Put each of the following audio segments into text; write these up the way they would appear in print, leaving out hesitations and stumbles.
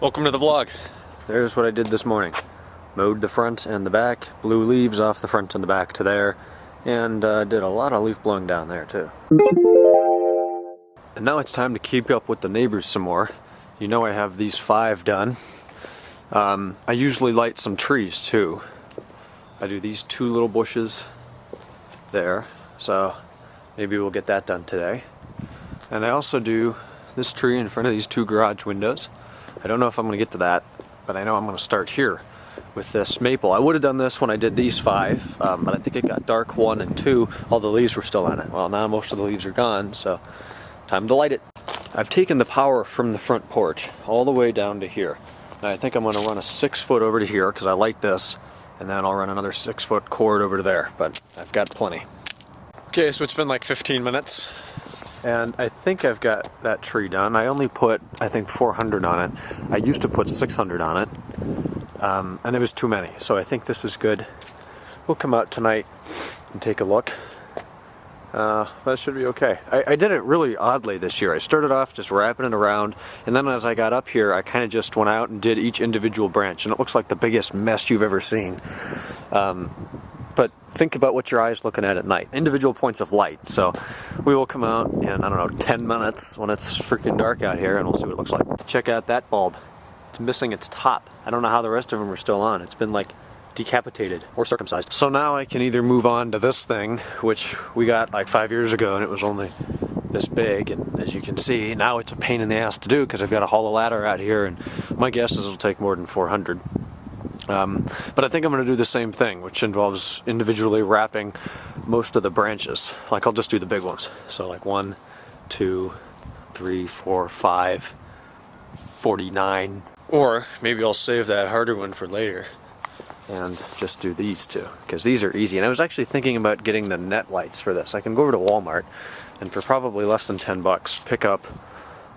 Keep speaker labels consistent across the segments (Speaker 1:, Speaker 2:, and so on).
Speaker 1: Welcome to the vlog. There's what I did this morning. Mowed the front and the back, blew leaves off the front and the back to there, and did a lot of leaf blowing down there too. And now it's time to keep up with the neighbors some more. You know I have these 5 done. I usually light some trees too. I do these 2 little bushes there, so maybe we'll get that done today. And I also do this tree in front of these 2 garage windows. I don't know if I'm going to get to that, but I know I'm going to start here with this maple. I would have done this when I did these 5, but I think it got dark 1 and 2. All the leaves were still on it. Well, now most of the leaves are gone, so time to light it. I've taken the power from the front porch all the way down to here. And I think I'm going to run a 6-foot over to here because I light this, and then I'll run another 6-foot cord over to there, but I've got plenty. Okay, so it's been like 15 minutes. And I think I've got that tree done. I only put, I think, 400 on it. I used to put 600 on it, and there was too many. So I think this is good. We'll come out tonight and take a look. That should be okay. I did it really oddly this year. I started off just wrapping it around, and then as I got up here, I kind of just went out and did each individual branch, and it looks like the biggest mess you've ever seen. But think about what your eye's looking at night. Individual points of light. So we will come out in, I don't know, 10 minutes when it's freaking dark out here, and we'll see what it looks like. Check out that bulb. It's missing its top. I don't know how the rest of them are still on. It's been like decapitated or circumcised. So now I can either move on to this thing, which we got like 5 years ago, and it was only this big, and as you can see, now it's a pain in the ass to do because I've got to haul a ladder out here, and my guess is it'll take more than 400. But I think I'm going to do the same thing, which involves individually wrapping most of the branches. Like I'll just do the big ones. So like 1, 2, 3, 4, 5, 49. Or maybe I'll save that harder one for later and just do these 2, because these are easy. And I was actually thinking about getting the net lights for this. I can go over to Walmart and for probably less than 10 bucks pick up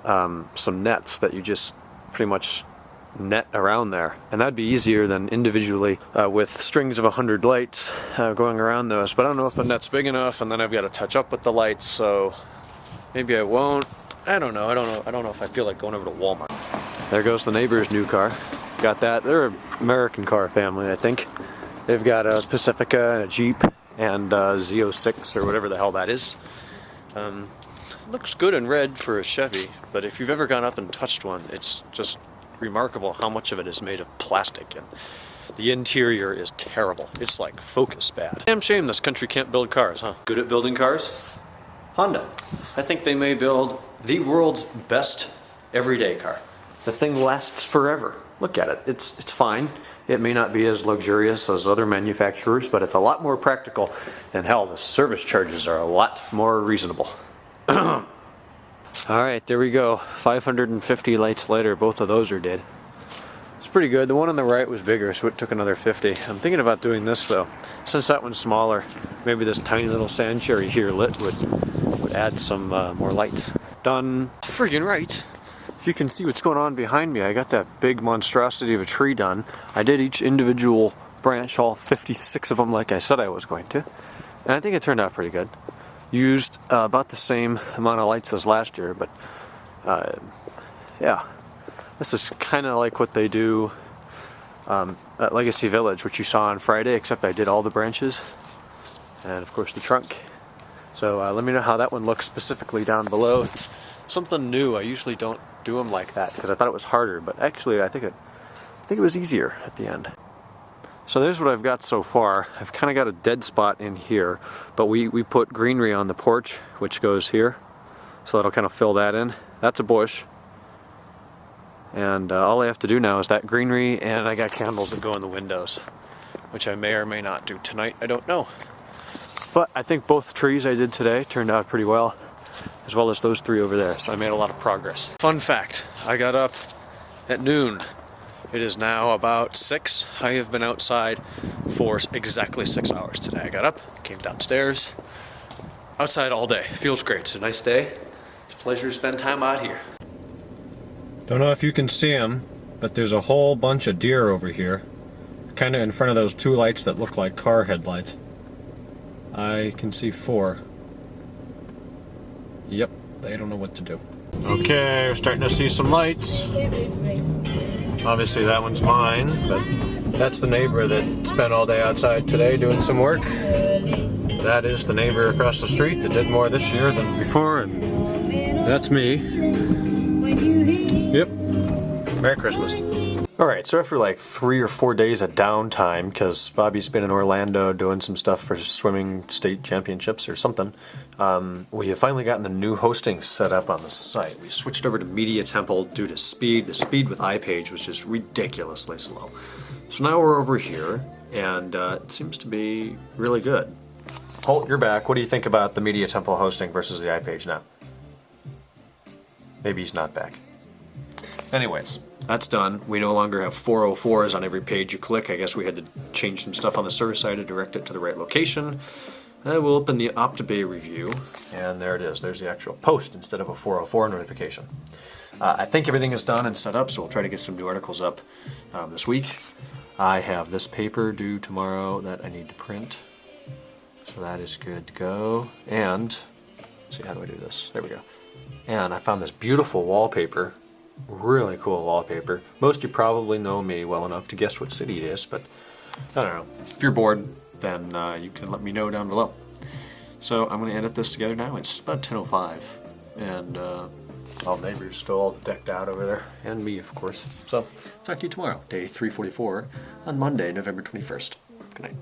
Speaker 1: some nets that you just pretty much net around there, and that'd be easier than individually with strings of 100 lights going around those. But I don't know if the net's big enough, and then I've got to touch up with the lights, so maybe I won't. I don't know if I feel like going over to Walmart. There goes the neighbor's new car. Got that. They're an American car family, I think. They've got a Pacifica and a Jeep and a Z06 or whatever the hell that is. Looks good in red for a Chevy, but if you've ever gone up and touched one, it's just remarkable how much of it is made of plastic, and the interior is terrible. It's like focus bad. Damn shame this country can't build cars, huh? Good at building cars? Honda. I think they may build the world's best everyday car. The thing lasts forever. Look at it. It's fine. It may not be as luxurious as other manufacturers, but it's a lot more practical, and hell, the service charges are a lot more reasonable. Alright, there we go. 550 lights later, both of those are dead. It's pretty good. The one on the right was bigger, so it took another 50. I'm thinking about doing this though. Since that one's smaller, maybe this tiny little sand cherry here lit would add some more light. Done. Friggin' right. If you can see what's going on behind me, I got that big monstrosity of a tree done. I did each individual branch, all 56 of them like I said I was going to. And I think it turned out pretty good. Used about the same amount of lights as last year, but yeah, this is kind of like what they do at Legacy Village, which you saw on Friday, except I did all the branches and of course the trunk. So let me know how that one looks specifically down below. It's something new. I usually don't do them like that because I thought it was harder, but actually I think it was easier at the end. So there's what I've got so far. I've kind of got a dead spot in here, but we put greenery on the porch, which goes here, so that'll kind of fill that in. That's a bush, and all I have to do now is that greenery, and I got candles that go in the windows, which I may or may not do tonight. I don't know. But I think both trees I did today turned out pretty well, as well as those 3 over there, so I made a lot of progress. Fun fact, I got up at noon. It is now about 6. I have been outside for exactly 6 hours today. I got up, came downstairs, outside all day. Feels great. It's a nice day. It's a pleasure to spend time out here. Don't know if you can see them, but there's a whole bunch of deer over here, kind of in front of those 2 lights that look like car headlights. I can see 4. Yep, they don't know what to do. Okay, we're starting to see some lights. Obviously that one's mine, but that's the neighbor that spent all day outside today doing some work. That is the neighbor across the street that did more this year than before, and that's me. Yep. Merry Christmas. Alright, so after like 3 or 4 days of downtime, because Bobby's been in Orlando doing some stuff for swimming state championships or something, we have finally gotten the new hosting set up on the site. We switched over to Media Temple due to speed. The speed with iPage was just ridiculously slow. So now we're over here, and it seems to be really good. Holt, you're back. What do you think about the Media Temple hosting versus the iPage now? Maybe he's not back. Anyways, that's done. We no longer have 404s on every page you click. I guess we had to change some stuff on the server side to direct it to the right location. We'll open the OptiBay review, and there it is. There's the actual post instead of a 404 notification. I think everything is done and set up, so we'll try to get some new articles up this week. I have this paper due tomorrow that I need to print, so that is good to go. And, let's see, how do I do this? There we go. And I found this beautiful wallpaper. Really cool wallpaper. Most of you probably know me well enough to guess what city it is, but I don't know. If you're bored, then you can let me know down below. So I'm going to edit this together now. It's about 10:05, and all the neighbors still all decked out over there, and me, of course. So talk to you tomorrow, day 344 on Monday, November 21st. Good night.